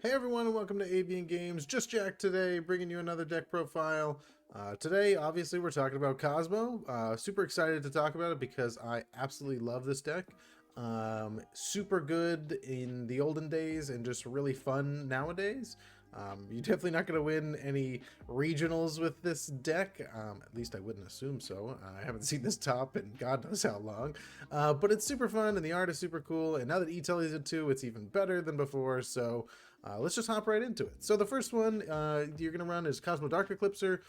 Hey everyone and welcome to Avian Games. Just Jack today, bringing you another deck profile. Today, obviously, we're talking about Kozmo. Super excited to talk about it because I absolutely love this deck. Super good in the olden days and just really fun nowadays. You're definitely not going to win any regionals with this deck. At least I wouldn't assume so. I haven't seen this top in God knows how long. But it's super fun and the art is super cool. And now that e-tele is it too, it's even better than before. So let's just hop right into it. So the first one you're going to run is Kozmo Dark Eclipser.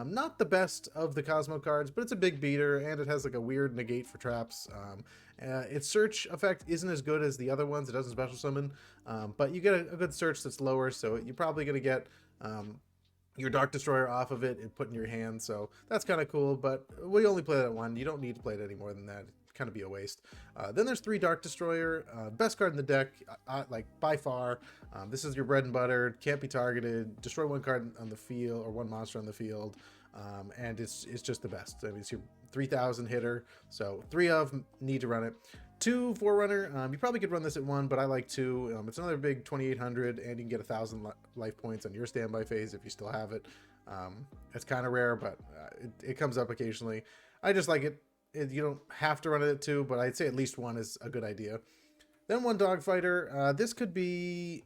Not the best of the Kozmo cards, but it's a big beater and it has like a weird negate for traps. Its search effect isn't as good as the other ones. It doesn't special summon, but you get a good search that's lower, so you're probably going to get your Dark Destroyer off of it and put in your hand, so that's kind of cool, but we only play that at one. You don't need to play it any more than that. It'd kind of be a waste. Then there's 3 Dark Destroyer, best card in the deck, like by far. This is your bread and butter, can't be targeted, destroy 1 card on the field, or 1 monster on the field, and it's just the best. I mean, it's your 3,000 hitter, so 3 of need to run it. 2 Forerunner, you probably could run this at 1, but I like 2. It's another big 2,800, and you can get 1,000 life points on your standby phase if you still have it. It's kind of rare, but it comes up occasionally. I just like it. You don't have to run it at 2, but I'd say at least 1 is a good idea. Then 1 Dogfighter. This could be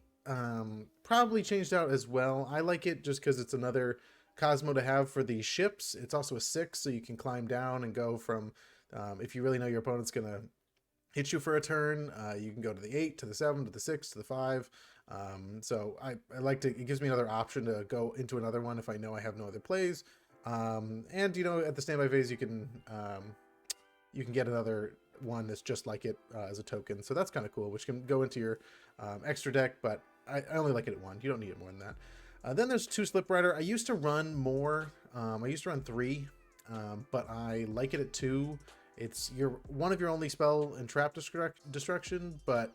probably changed out as well. I like it just because it's another Kozmo to have for the ships. It's also a 6, so you can climb down and go from, if you really know your opponent's going to hit you for a turn, you can go to the 8, to the 7, to the 6, to the 5. So I like to, it gives me another option to go into another one if I know I have no other plays. And, you know, at the standby phase, you can get another one that's just like it as a token. So that's kind of cool, which can go into your extra deck, but I only like it at 1. You don't need it more than that. Then there's 2 Slip Rider. I used to run more. I used to run 3, but I like it at 2. It's one of your only spell and trap destruction, but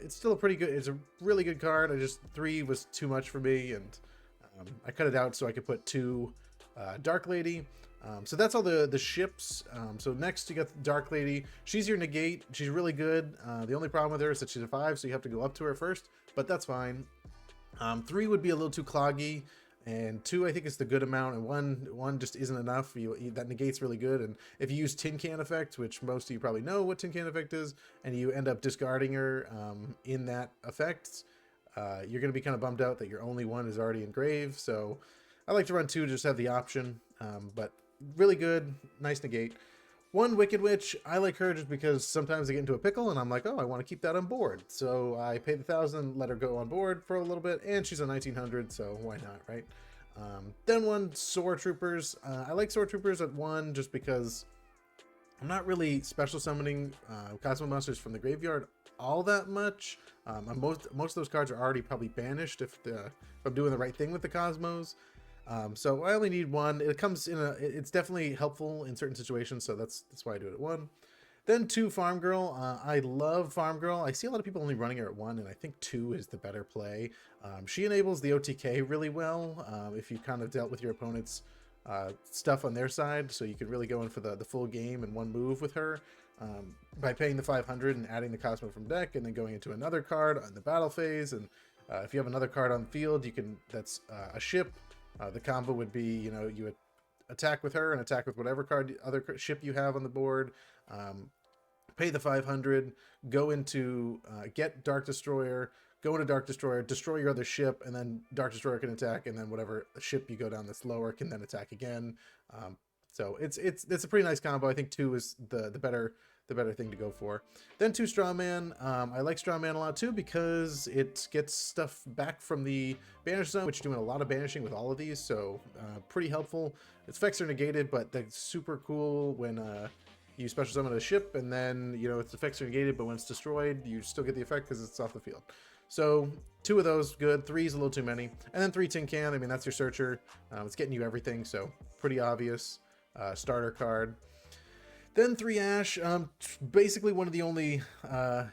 it's still a pretty good. It's a really good card. 3 was too much for me, and I cut it out so I could put 2 Dark Lady. So that's all the ships. So next you got Dark Lady. She's your negate. She's really good. The only problem with her is that she's a 5, so you have to go up to her first, but that's fine. 3 would be a little too cloggy, and 2 I think is the good amount, and one just isn't enough. That negate's really good, and if you use Tin Can Effect, which most of you probably know what Tin Can Effect is, and you end up discarding her in that effect, you're going to be kind of bummed out that your only one is already engraved. So I like to run 2 to just have the option, but really good, nice negate. 1 Wicked Witch, I like her just because sometimes I get into a pickle and I'm like, oh, I want to keep that on board. So I pay the 1,000, let her go on board for a little bit, and she's a 1,900, so why not, right? Then 1 Soar Troopers. I like Soar Troopers at 1 just because I'm not really special summoning Kozmo monsters from the graveyard all that much. Most of those cards are already probably banished if I'm doing the right thing with the Cosmos. So I only need 1. It comes in it's definitely helpful in certain situations, so that's why I do it at 1. Then 2 Farm Girl. I love Farm Girl. I see a lot of people only running her at 1, and I think 2 is the better play. She enables the OTK really well if you kind of dealt with your opponent's stuff on their side, so you could really go in for the full game in 1 move with her by paying the 500 and adding the Kozmo from deck, and then going into another card on the battle phase. And if you have another card on the field, you can that's a ship. The combo would be, you know, you would attack with her and attack with whatever other ship you have on the board. Pay the 500, go into get Dark Destroyer, go into Dark Destroyer, destroy your other ship, and then Dark Destroyer can attack, and then whatever ship you go down that's lower can then attack again. So it's a pretty nice combo. I think 2 is the better thing to go for. Then 2 Strawman. I like Strawman a lot too because it gets stuff back from the banish zone, which you're doing a lot of banishing with all of these, so pretty helpful. Its effects are negated, but that's super cool when you special summon a ship, and then, you know, its effects are negated, but when it's destroyed, you still get the effect because it's off the field. So 2 of those, good. 3 is a little too many. And then 3 Tin Can. I mean, that's your searcher. It's getting you everything, so pretty obvious starter card. Then 3 Ash, basically one of the only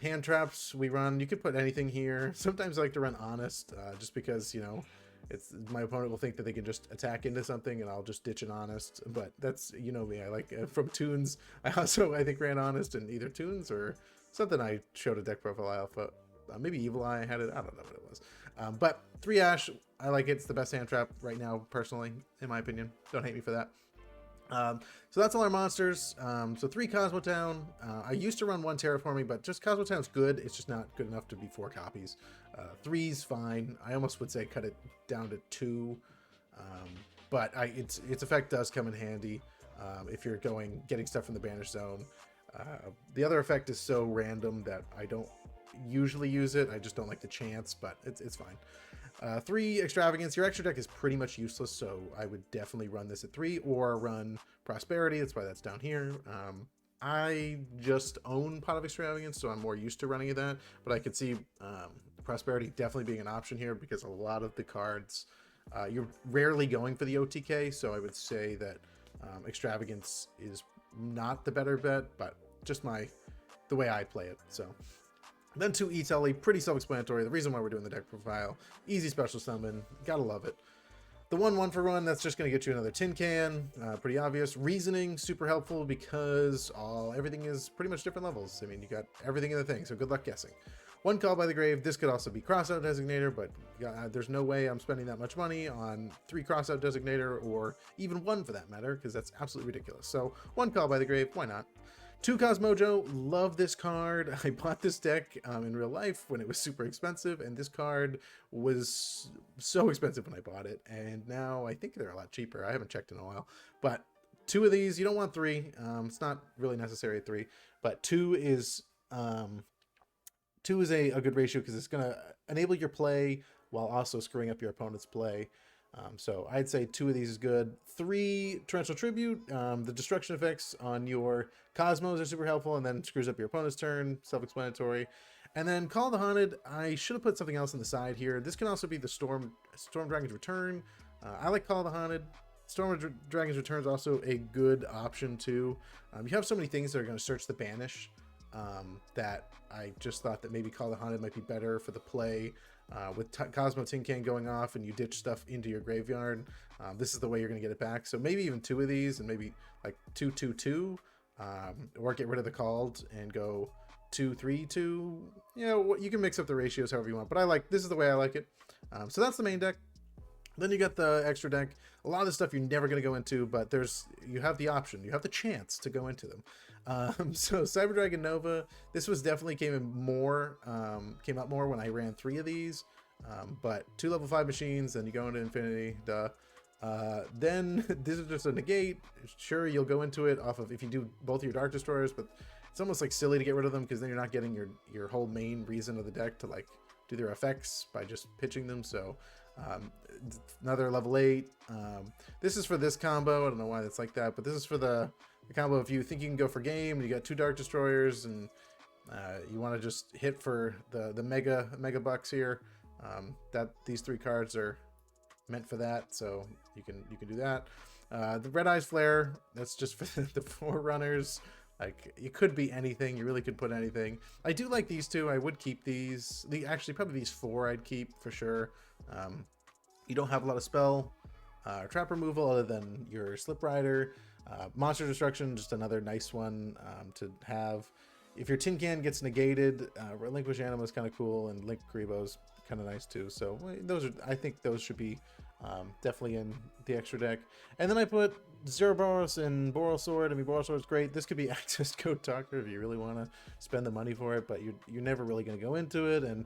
hand traps we run. You could put anything here. Sometimes I like to run Honest, just because, you know, my opponent will think that they can just attack into something and I'll just ditch an Honest. But that's, you know me, I like from Tunes. I think ran Honest in either Tunes or something I showed a deck profile alpha. Maybe Evil Eye had it. I don't know what it was. But 3 Ash, I like it. It's the best hand trap right now, personally, in my opinion. Don't hate me for that. So that's all our monsters. So 3 Kozmo Town. I used to run 1 Terraforming, but just Kozmo Town's good. It's just not good enough to be 4 copies. 3's fine. I almost would say cut it down to 2. But its effect does come in handy if you're getting stuff from the Banish Zone. The other effect is so random that I don't usually use it. I just don't like the chance, but it's fine. 3 Extravagance. Your extra deck is pretty much useless, so I would definitely run this at 3 or run Prosperity. That's why that's down here. I just own Pot of Extravagance, so I'm more used to running that, but I could see Prosperity definitely being an option here because a lot of the cards, you're rarely going for the OTK, so I would say that Extravagance is not the better bet, but just the way I play it. So then 2 e-tele, pretty self-explanatory. The reason why we're doing the deck profile, easy special summon, gotta love it. The 1 for 1, that's just gonna get you another tin can, pretty obvious. Reasoning, super helpful because everything is pretty much different levels. I mean, you got everything in the thing, so good luck guessing. 1 Call by the Grave. This could also be Crossout Designator, but there's no way I'm spending that much money on 3 Crossout Designator, or even 1 for that matter, because that's absolutely ridiculous. So 1 Call by the Grave, why not? 2 Cosmojo, love this card. I bought this deck in real life when it was super expensive, and this card was so expensive when I bought it, and now I think they're a lot cheaper. I haven't checked in a while, but 2 of these, you don't want 3. It's not really necessary at 3, but 2 is a good ratio because it's going to enable your play while also screwing up your opponent's play. So I'd say 2 of these is good. 3 Torrential Tribute. The destruction effects on your Cosmos are super helpful, and then screws up your opponent's turn. Self-explanatory. And then Call of the Haunted. I should have put something else on the side here. This can also be the Storm Dragon's Return. I like Call of the Haunted. Storm Dragon's Return is also a good option too. You have so many things that are going to search the Banish that I just thought that maybe Call of the Haunted might be better for the play. With Kozmo Tin Can going off and you ditch stuff into your graveyard, this is the way you're going to get it back. So maybe even 2 of these, and maybe like 2-2-2, or get rid of the called and go 2-3-2. You know, you can mix up the ratios however you want, but this is the way I like it. So that's the main deck. Then you got the extra deck. A lot of the stuff you're never going to go into, but you have the option, you have the chance to go into them. So Cyber Dragon Nova, this was definitely came out more when I ran 3 of these, but 2 level 5 machines, then you go into Infinity, then this is just a negate. Sure, you'll go into it off of if you do both your Dark Destroyers, but it's almost like silly to get rid of them because then you're not getting your whole main reason of the deck to like do their effects by just pitching them. So another level 8. This is for this combo. I don't know why that's like that, but this is for the combo if you think you can go for game, you got 2 Dark Destroyers, and you want to just hit for the mega bucks here. That these 3 cards are meant for that, so you can do that. The Red Eyes Flare, that's just for the Forerunners. Like, it could be anything. You really could put anything. I do like these 2. I would keep these. Actually, probably these 4 I'd keep for sure. You don't have a lot of spell trap removal other than your Slip Rider. Monster Destruction, just another nice one to have. If your Tin Can gets negated, Relinquish Anima is kind of cool, and Link Karibo's kind of nice too. So I think those should be definitely in the extra deck. And then I put Zeroboros and Boral Sword. I mean, Boral Sword's great. This could be Access Code Talker if you really want to spend the money for it, but you're never really going to go into it. And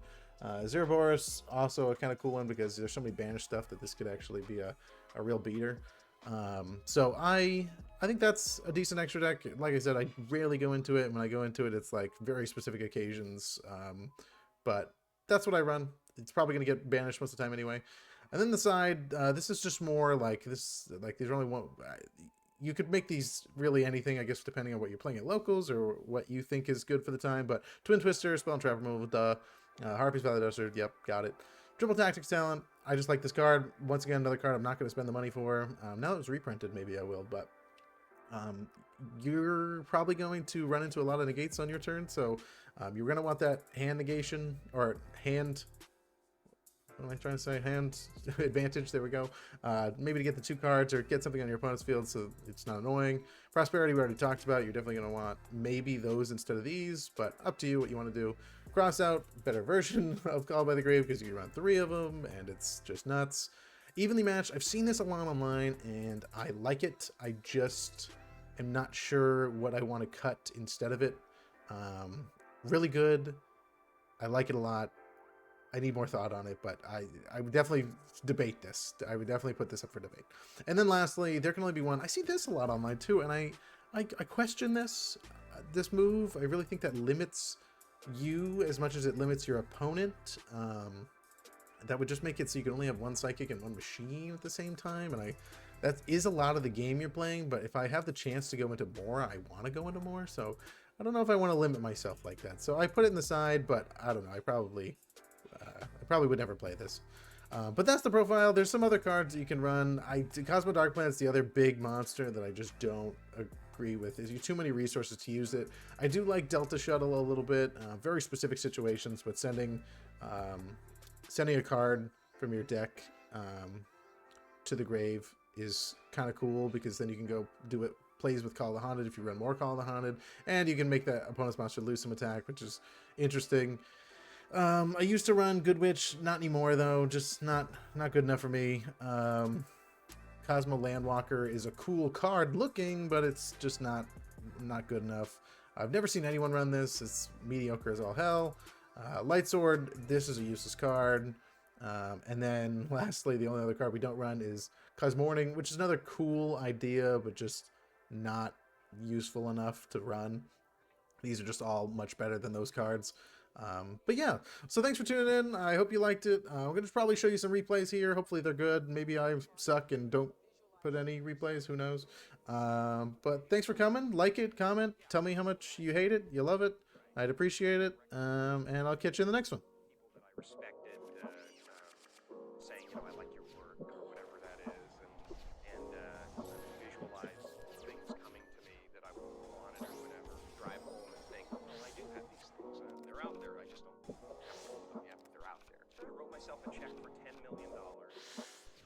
Zeroboros, also a kind of cool one because there's so many banished stuff that this could actually be a real beater. So I think that's a decent extra deck. Like I said, I rarely go into it. When I go into it, it's like very specific occasions. But that's what I run. It's probably going to get banished most of the time anyway. And then the side, this is just more like this. Like these are only one. You could make these really anything, I guess, depending on what you're playing at locals or what you think is good for the time. But Twin Twister, Spell and Trap Removal, Harpy's Valley Duster, yep, got it. Triple Tactics Talent, I just like this card. Once again, another card I'm not going to spend the money for. Now that it's reprinted, maybe I will, but you're probably going to run into a lot of negates on your turn, so you're going to want that hand negation, or hand, what am I trying to say, hand advantage, there we go. Maybe to get the 2 cards or get something on your opponent's field so it's not annoying. Prosperity we already talked about. You're definitely going to want maybe those instead of these, but up to you what you want to do. cross out better version of Call by the Grave because you can run 3 of them, and it's just nuts. Evenly matched, I've seen this a lot online, and I like it. I just am not sure what I want to cut instead of it. Really good. I like it a lot. I need more thought on it, but I would definitely debate this. I would definitely put this up for debate. And then lastly, there can only be one. I see this a lot online too, and I question this move. I really think that limits you as much as it limits your opponent. That would just make it so you can only have one psychic and one machine at the same time, and that is a lot of the game you're playing. But if I have the chance to go into more, I want to go into more. So I don't know if I want to limit myself like that. So I put it in the side, but I don't know. I probably would never play this. But that's the profile. There's some other cards that you can run. Kozmo Dark Planet's the other big monster that I just don't agree with. There's too many resources to use it. I do like Delta Shuttle a little bit. Very specific situations, but sending a card from your deck to the grave is kind of cool, because then you can go do it. Plays with Call of the Haunted if you run more Call of the Haunted, and you can make that opponent's monster lose some attack, which is interesting. I used to run Good Witch, not anymore though, just not good enough for me. Cosmo Landwalker is a cool card looking, but it's just not good enough. I've never seen anyone run this. It's mediocre as all hell. Light Sword, this is a useless card. And then lastly, the only other card we don't run is Cosmorning, which is another cool idea, but just not useful enough to run. These are just all much better than those cards. But yeah, so thanks for tuning in. I hope you liked it. I'm going to probably show you some replays here. Hopefully they're good. Maybe I suck and don't put any replays. Who knows? But thanks for coming. Like it, comment, tell me how much you hate it, you love it. I'd appreciate it. And I'll catch you in the next one. People that I respected, saying, you know, I like your work or whatever that is, and visualize things coming to me that I wanted or whatever. Drive home and think, well, I do have these things. They're out there. I just don't have hold of them yet, but they're out there. So I wrote myself a check for $10 million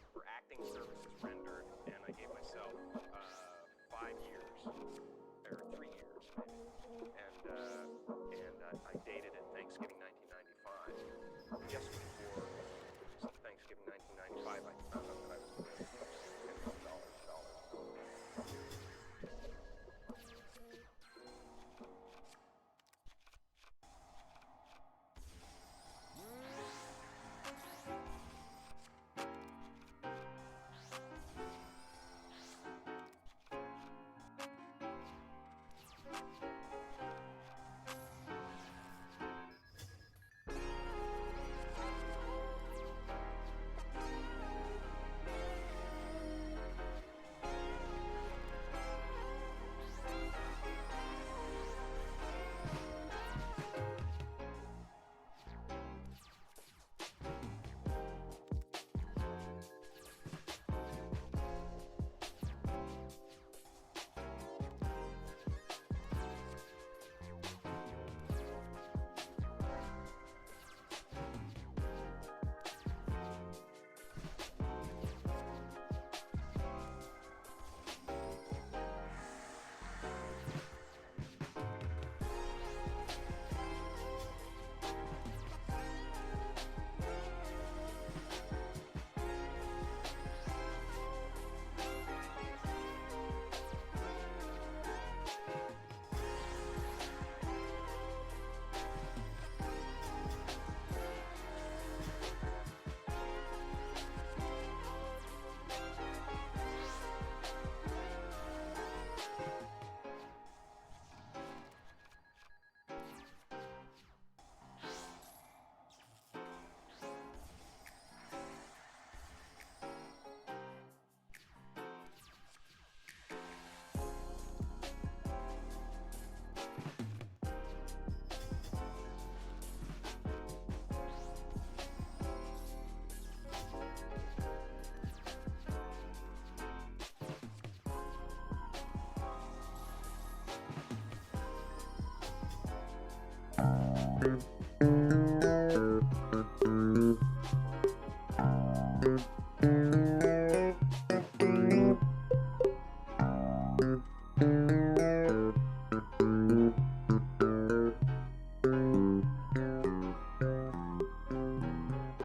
for acting services rendered, and I gave myself 5 years, or 3 years maybe, and I dated it Thanksgiving 1995. Just before Thanksgiving 1995, I found out that I was going to $10 million.